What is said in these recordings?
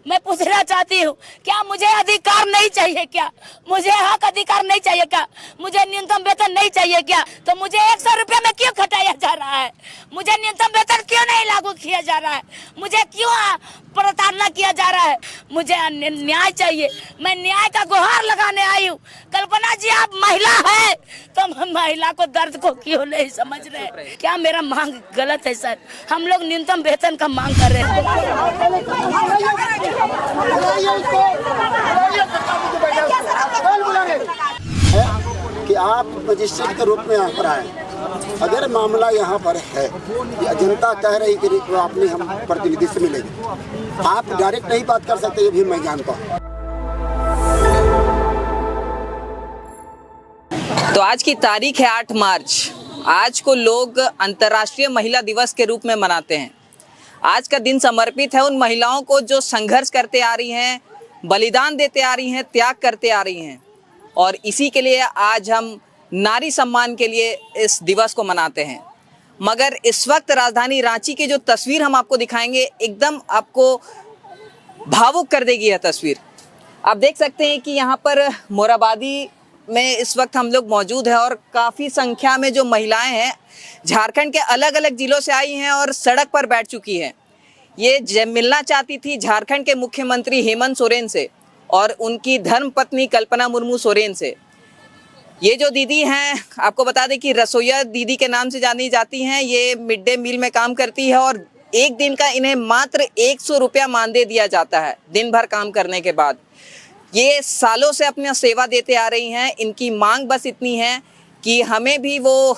मैं पूछना चाहती हूँ, क्या मुझे अधिकार नहीं चाहिए क्या? मुझे हक अधिकार नहीं चाहिए क्या? मुझे न्यूनतम वेतन नहीं चाहिए क्या? तो मुझे 100 रुपया में क्यों घटाया जा रहा है? मुझे न्यूनतम वेतन क्यों नहीं लागू किया जा रहा है? मुझे क्यों प्रताड़ना किया जा रहा है? मुझे न्याय चाहिए। मैं न्याय का गुहार लगाने आई हूँ। कल्पना जी, आप महिला है तो महिला को दर्द को क्यों नहीं समझ रहे? क्या मेरा मांग गलत है सर? हम लोग न्यूनतम वेतन का मांग कर रहे हैं। कि आप मजिस्ट्रेट के रूप में यहाँ पर आए, अगर मामला यहाँ पर है, जनता कह रही कि अपने हम प्रतिनिधि से मिलेंगे, आप डायरेक्ट नहीं बात कर सकते, ये भी मैं जानता हूँ। तो आज की तारीख है 8 मार्च। आज को लोग अंतर्राष्ट्रीय महिला दिवस के रूप में मनाते हैं। आज का दिन समर्पित है उन महिलाओं को जो संघर्ष करते आ रही हैं, बलिदान देते आ रही हैं, त्याग करते आ रही हैं। और इसी के लिए आज हम नारी सम्मान के लिए इस दिवस को मनाते हैं। मगर इस वक्त राजधानी रांची की जो तस्वीर हम आपको दिखाएंगे, एकदम आपको भावुक कर देगी यह तस्वीर। आप देख सकते हैं कि यहाँ पर मोराबादी में इस वक्त हम लोग मौजूद हैं और काफ़ी संख्या में जो महिलाएं हैं झारखंड के अलग अलग जिलों से आई हैं और सड़क पर बैठ चुकी हैं। ये मिलना चाहती थी झारखंड के मुख्यमंत्री हेमंत सोरेन से और उनकी धर्मपत्नी कल्पना मुर्मू सोरेन से। ये जो दीदी हैं, आपको बता दें कि रसोइया दीदी के नाम से जानी जाती हैं। ये मिड डे मील में काम करती है और एक दिन का इन्हें मात्र 100 रुपया मानदेय दिया जाता है दिन भर काम करने के बाद। ये सालों से अपनी सेवा देते आ रही हैं। इनकी मांग बस इतनी है कि हमें भी वो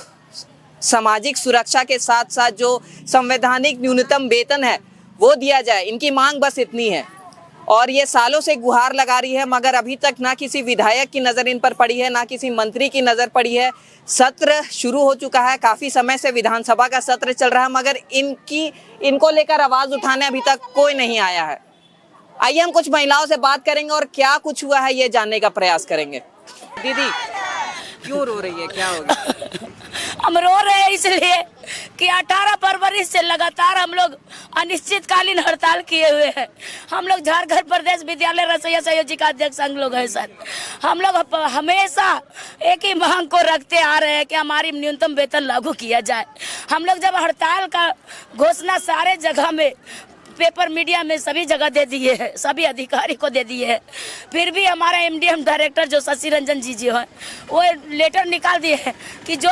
सामाजिक सुरक्षा के साथ साथ जो संवैधानिक न्यूनतम वेतन है वो दिया जाए। इनकी मांग बस इतनी है और ये सालों से गुहार लगा रही है, मगर अभी तक ना किसी विधायक की नज़र इन पर पड़ी है, ना किसी मंत्री की नज़र पड़ी है। सत्र शुरू हो चुका है, काफ़ी समय से विधानसभा का सत्र चल रहा है, मगर इनको लेकर आवाज़ उठाने अभी तक कोई नहीं आया है। आइए हम कुछ महिलाओं से बात करेंगे और क्या कुछ हुआ है ये जानने का प्रयास करेंगे। दीदी क्यों रो रही है, क्या हो गया? हम रो रहे हैं इसलिए कि 18 फरवरी से लगातार हम लोग अनिश्चितकालीन हड़ताल किए हुए हैं। हम लोग झारखंड प्रदेश विद्यालय रसोइया संयोजिका अध्यक्ष संघ लोग हैं सर। हम लोग हमेशा एक ही मांग को रखते आ रहे हैं कि हमारी न्यूनतम वेतन लागू किया जाए। हम लोग जब हड़ताल का घोषणा सारे जगह में, पेपर मीडिया में सभी जगह दे दिए हैं, सभी अधिकारी को दे दिए हैं, फिर भी हमारा एमडीएम डायरेक्टर जो शशि रंजन जी हैं वो लेटर निकाल दिए हैं कि जो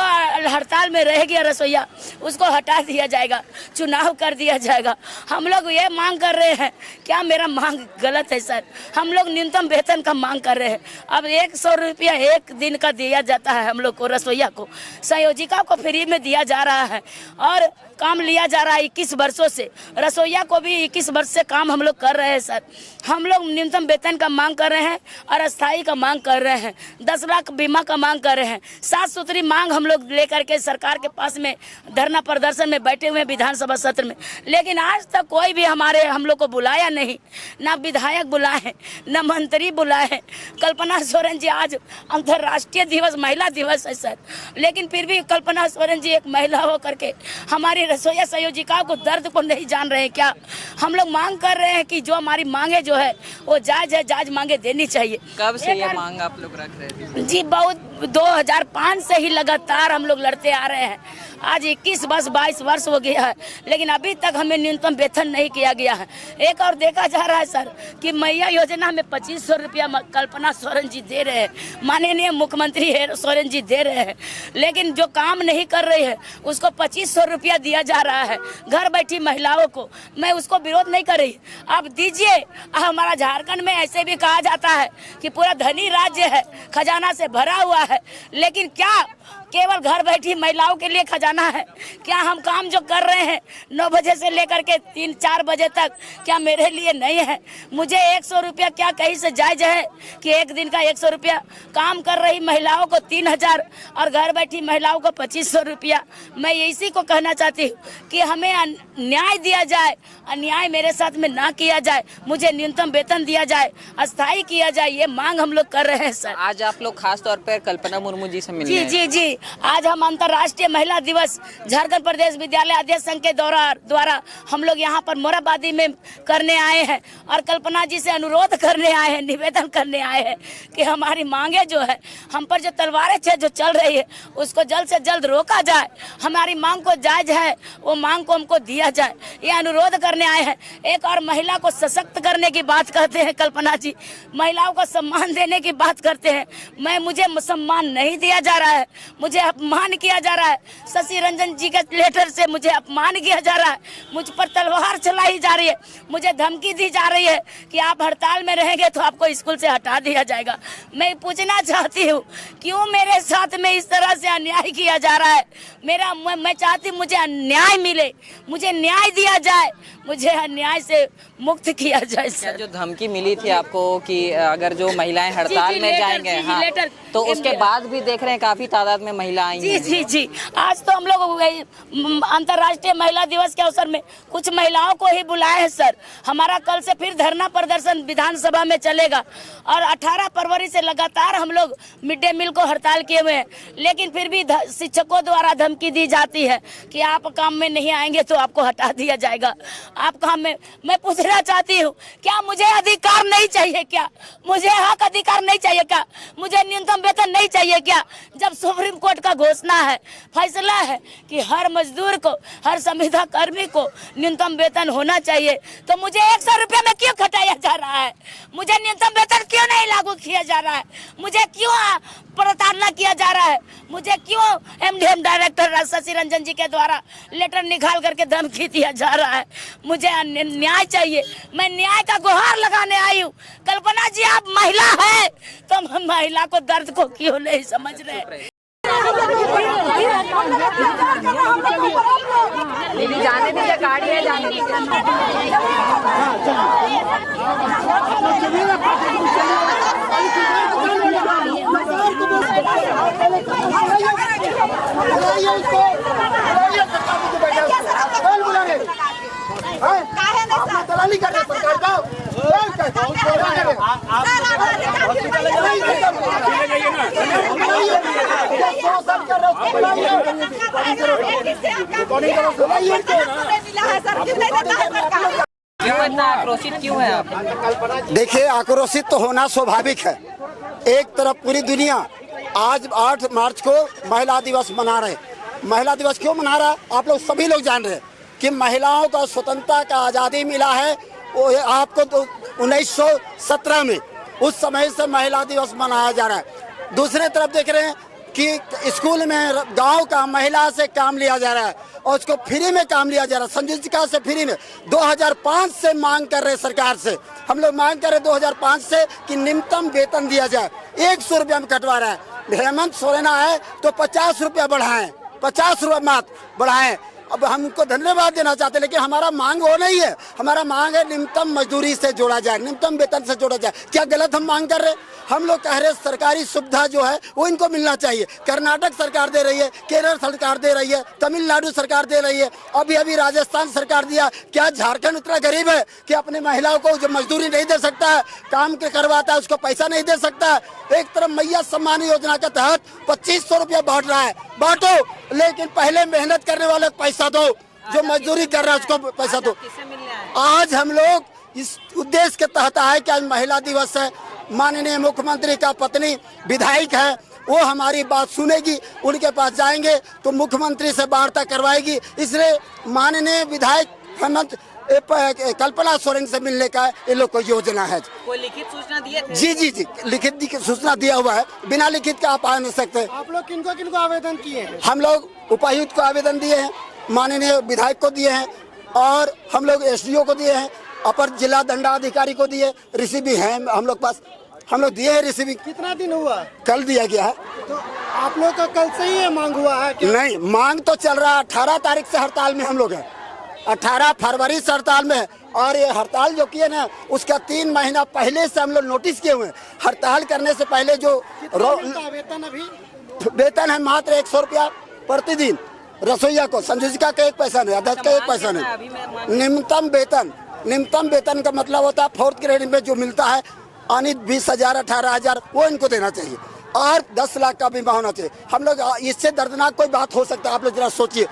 हड़ताल में रह गया रसोइया उसको हटा दिया जाएगा, चुनाव कर दिया जाएगा। हम लोग ये मांग कर रहे हैं, क्या मेरा मांग गलत है सर? हम लोग न्यूनतम वेतन का मांग कर रहे हैं। अब 100 रुपया एक दिन का दिया जाता है हम लोग को, रसोइया को, संयोजिका को फ्री में दिया जा रहा है और काम लिया जा रहा है 21 वर्षों से। रसोइया को भी 21 वर्ष से काम हम लोग कर रहे हैं सर। हम लोग न्यूनतम वेतन का मांग कर रहे हैं और अस्थायी का मांग कर रहे हैं, 10 लाख बीमा का मांग कर रहे हैं। 7 सूत्री मांग हम लोग लेकर के सरकार के पास में धरना प्रदर्शन में बैठे हुए हैं विधानसभा सत्र में, लेकिन आज तक कोई भी हम लोग को बुलाया नहीं, ना विधायक बुलाए, ना मंत्री बुलाए। कल्पना सोरेन जी, आज अंतर्राष्ट्रीय दिवस महिला दिवस है सर, लेकिन फिर भी कल्पना सोरेन जी एक महिला होकर के हमारी रसोइया संयोजिकाओं को दर्द को नहीं जान रहे हैं क्या? हम लोग मांग कर रहे हैं कि जो हमारी मांगे जो है वो जायज है, जायज मांगे देनी चाहिए। कब से ये मांग आप लोग रख रहे थे? जी बहुत 2005 से ही लगातार हम लोग लड़ते आ रहे हैं। आज 22 वर्ष हो गया है, लेकिन अभी तक हमें न्यूनतम वेतन नहीं किया गया है। एक और देखा जा रहा है सर कि मैया योजना में 2500 रुपया कल्पना सोरेन जी दे रहे हैं, माननीय मुख्यमंत्री सोरेन जी दे रहे हैं, लेकिन जो काम नहीं कर रही है उसको 2500 रुपया दिया जा रहा है घर बैठी महिलाओं को। मैं उसको विरोध नहीं कर रही, आप दीजिए। हमारा झारखंड में ऐसे भी कहा जाता है कि पूरा धनी राज्य है, खजाना से भरा हुआ है, लेकिन क्या केवल घर बैठी महिलाओं के लिए खजाना है? क्या हम काम जो कर रहे हैं 9 बजे से लेकर के 3-4 बजे तक, क्या मेरे लिए नहीं है? मुझे 100 रुपया क्या कहीं से जायज है कि एक दिन का 100 रुपया? काम कर रही महिलाओं को 3000 और घर बैठी महिलाओं को 2500 रुपया। मैं इसी को कहना चाहती हूँ कि हमें न्याय दिया जाए, अन्याय मेरे साथ में ना किया जाए, मुझे न्यूनतम वेतन दिया जाए, अस्थायी किया जाए, ये मांग हम लोग कर रहे हैं सर। आज आप लोग खास तौर पर कल्पना मुर्मू जी से मिले? जी जी जी, कि आज हम अंतर्राष्ट्रीय महिला दिवस झारखंड प्रदेश विद्यालय अध्यक्ष संघ के द्वारा हम लोग यहाँ पर मोरहाबादी में करने आए हैं और कल्पना जी से अनुरोध करने आए हैं, निवेदन करने आए हैं कि हमारी मांगे जो है, हम पर जो तलवारें जो चल रही है उसको जल्द से जल्द रोका जाए। हमारी मांग को जायज है वो मांग को हमको दिया जाए, ये अनुरोध करने आए हैं। एक और महिला को सशक्त करने की बात करते हैं कल्पना जी, महिलाओं को सम्मान देने की बात करते हैं। मुझे सम्मान नहीं दिया जा रहा है, मुझे अपमान किया जा रहा है। शशि रंजन जी के लेटर से मुझे अपमान किया जा रहा है, मुझ पर तलवार चलाई जा रही है, मुझे धमकी दी जा रही है कि आप हड़ताल में रहेंगे तो आपको स्कूल से हटा दिया जाएगा। मैं पूछना चाहती हूँ क्यों मेरे साथ में इस तरह से अन्याय किया जा रहा है। मैं चाहती मुझे न्याय मिले, मुझे न्याय दिया जाए, मुझे अन्याय से मुक्त किया जाए। सर जो धमकी मिली थी आपको कि अगर जो महिलाएं हड़ताल में जाएंगे, हाँ, तो उसके बाद भी देख रहे हैं काफी तादाद में महिलाएं आई हैं। जी आज तो हम लोग अंतर्राष्ट्रीय महिला दिवस के अवसर में कुछ महिलाओं को ही बुलाए हैं सर। हमारा कल से फिर धरना प्रदर्शन विधानसभा में चलेगा और 18 फरवरी से लगातार हम लोग मिड डे मील को हड़ताल किए हुए हैं, लेकिन फिर भी शिक्षकों द्वारा धमकी दी जाती है कि आप काम में नहीं आएंगे तो आपको हटा दिया जाएगा। आप काम में, मैं पूछना चाहती हूँ क्या मुझे अधिकार नहीं चाहिए क्या? मुझे हक अधिकार नहीं चाहिए क्या? मुझे न्यूनतम वेतन नहीं चाहिए क्या? जब सुप्रीम कोर्ट का घोषणा है, फैसला है कि हर मजदूर को, हर संविदा कर्मी को न्यूनतम वेतन होना चाहिए, तो मुझे 100 रुपये में क्यों घटाया जा रहा है? मुझे न्यूनतम वेतन क्यों नहीं लागू किया जा रहा है? मुझे क्यों प्रताड़ना किया जा रहा है? मुझे क्यों एमडीएम डायरेक्टर शशि रंजन जी के द्वारा लेटर निकाल करके धमकी दिया जा रहा है? मुझे न्याय चाहिए, मैं न्याय का गुहार लगाने आई हूँ। कल्पना जी आप महिला है तो महिला को दर्द को क्यों नहीं समझ रहे? जाने दीजिए, गाड़ी है, जाने दलाली कर रहे सरकार का। क्यों इतना आक्रोशित क्यों है आप? देखिए आक्रोशित तो होना स्वाभाविक है। एक तरफ पूरी दुनिया आज 8 मार्च को महिला दिवस मना रहे। महिला दिवस क्यों मना रहा है आप लोग सभी लोग जान रहे हैं कि महिलाओं का स्वतंत्रता का आज़ादी मिला है वो आपको तो 1917 में, उस समय से महिला दिवस मनाया जा रहा है। दूसरे तरफ देख रहे हैं कि स्कूल में गांव का महिला से काम लिया जा रहा है और उसको फ्री में काम लिया जा रहा है, संजीविका से फ्री में। 2005 से मांग कर रहे सरकार से, हम लोग मांग कर रहे 2005 से कि न्यूनतम वेतन दिया जाए। 100 रुपया में कटवा रहा है। हेमंत सोरेन आए तो 50 रुपया बढ़ाएं, 50 रुपया मात्र बढ़ाएं। अब हमको धन्यवाद देना चाहते हैं, लेकिन हमारा मांग वो नहीं है। हमारा मांग है न्यूनतम मजदूरी से जोड़ा जाए, न्यूनतम वेतन से जोड़ा जाए। क्या गलत हम मांग कर रहे हैं? हम लोग कह रहे सरकारी सुविधा जो है वो इनको मिलना चाहिए। कर्नाटक सरकार दे रही है, केरल सरकार दे रही है, तमिलनाडु सरकार दे रही है, अभी अभी राजस्थान सरकार दिया। क्या झारखंड उतना गरीब है कि अपने महिलाओं को जो मजदूरी नहीं दे सकता है, काम के करवाता है, उसको पैसा नहीं दे सकता है? एक तरफ मैया सम्मान योजना के तहत 2500 रुपया बांट रहा है, बांटो, लेकिन पहले मेहनत करने वाले को पैसा दो, जो मजदूरी कर रहा है उसको पैसा दो। आज हम लोग इस उद्देश्य के तहत आए कि आज महिला दिवस है। माननीय मुख्यमंत्री का पत्नी विधायक है, वो हमारी बात सुनेगी, उनके पास जाएंगे तो मुख्यमंत्री से वार्ता करवाएगी। इसलिए माननीय विधायक हेमंत कल्पना सोरेन से मिलने का ये लोग को योजना है। कोई लिखित सूचना दिए थे? जी लिखित सूचना दिया हुआ है। बिना लिखित का आप आ नहीं सकते। आप लोग किनको आवेदन किए हैं? हम लोग उपायुक्त को आवेदन दिए हैं, माननीय विधायक को दिए हैं और हम लोग एसडीओ को दिए हैं, अपर जिला दंडाधिकारी को दिए। रिसीव भी है हम लोग पास, हम लोग दिए हैं रिसीव। कितना दिन हुआ? कल दिया गया है। तो आप लोग का कल से ही ये मांग हुआ है क्या? नहीं, मांग तो चल रहा है। 18 तारीख से हड़ताल में हम लोग हैं, 18 फरवरी से हड़ताल में। और ये हड़ताल जो किए ना उसका 3 महीना पहले से हम लोग नोटिस किए हुए हैं। हड़ताल करने से पहले जो वेतन अभी वेतन है मात्र 100 रुपया प्रतिदिन। रसोईया को, संयोजिका का 1 पैसा नहीं, अध्यक्ष का 1 पैसा नहीं। न्यूनतम वेतन का मतलब होता है 4th ग्रेड में जो मिलता है, 20,000 18,000 वो इनको देना चाहिए। और 10 लाख का बीमा होना चाहिए। हम लोग इससे दर्दनाक कोई बात हो सकता है? आप लोग जरा सोचिए,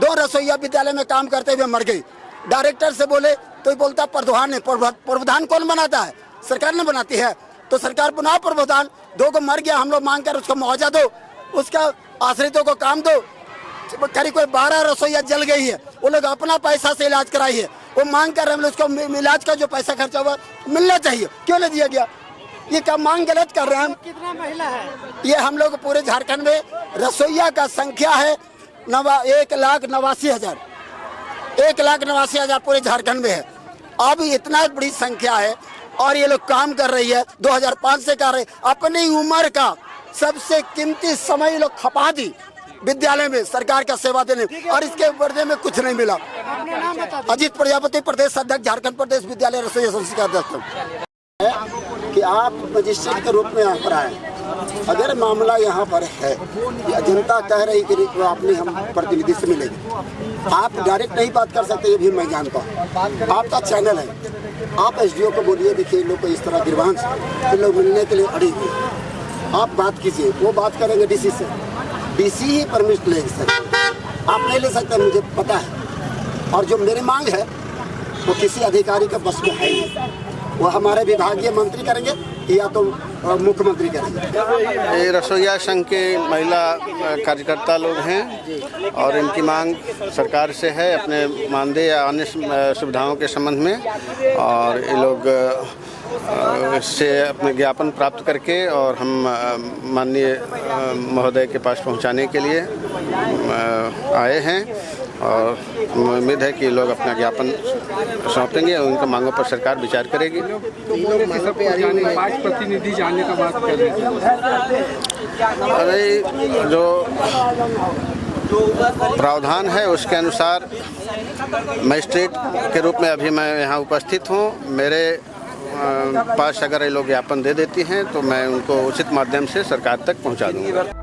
2 रसोइया विद्यालय में काम करते हुए मर गई। डायरेक्टर से बोले तो बोलता प्रावधान है। प्रावधान कौन बनाता है? सरकार ने बनाती है। तो सरकार बनाओ प्रावधान। 2 को मर गया, हम लोग मांग कर उसको मुआवजा दो, उसका आश्रितों को काम दो। करीब कोई 12 रसोइया जल गई है, वो लोग अपना पैसा से इलाज कराई है, वो मांग कर हम लोग उसको इलाज का जो पैसा खर्चा हुआ मिलना चाहिए, क्यों नहीं दिया गया? ये क्या मांग गलत कर रहे हैं हम? कितना महिला है? ये हम लोग पूरे झारखंड में रसोइया का संख्या है 1,89,000। 1,89,000 पूरे झारखंड में है। अब इतना बड़ी संख्या है और ये लोग काम कर रही है। 2005 से कर रहे, अपनी उम्र का सबसे कीमती समय लोग खपा दी विद्यालय में सरकार का सेवा देने, और इसके बदले में कुछ नहीं मिला। अपना नाम बता दीजिए। अजीत प्रजापति, प्रदेश अध्यक्ष, झारखंड प्रदेश विद्यालय रसोई संघ का अध्यक्ष। कि आप मजिस्ट्रेट के रूप में यहाँ पर आए, अगर मामला यहाँ पर है कि जनता कह रही कि अपनी हम प्रतिनिधि से मिलेंगे, आप डायरेक्ट नहीं बात कर सकते, ये भी मैं जानता हूँ। आपका चैनल है, आप SDO को बोलिए, देखिए लोग को इस तरह गिरवान से लोग मिलने के लिए अड़ी हुए, आप बात कीजिए। वो बात करेंगे DC से, DC ही परमिशन ले सकते, आप नहीं ले सकते, मुझे पता है। और जो मेरी मांग है वो किसी अधिकारी के बस में है ही, वो हमारे विभागीय मंत्री करेंगे या तो मुख्यमंत्री करेंगे। ये रसोइया संघ के महिला कार्यकर्ता लोग हैं और इनकी मांग सरकार से है अपने मानदेय या अन्य सुविधाओं के संबंध में, और ये लोग इससे अपने ज्ञापन प्राप्त करके और हम माननीय महोदय के पास पहुंचाने के लिए आए हैं, और उम्मीद है कि लोग अपना ज्ञापन सौंपेंगे और उनकी मांगों पर सरकार विचार करेगी। प्रतिनिधि जाने का बात कर रहे थे। अरे जो प्रावधान है उसके अनुसार मजिस्ट्रेट के रूप में अभी मैं यहाँ उपस्थित हूँ। मेरे पास अगर ये लोग ज्ञापन दे देती हैं तो मैं उनको उचित माध्यम से सरकार तक पहुँचा दूँगा।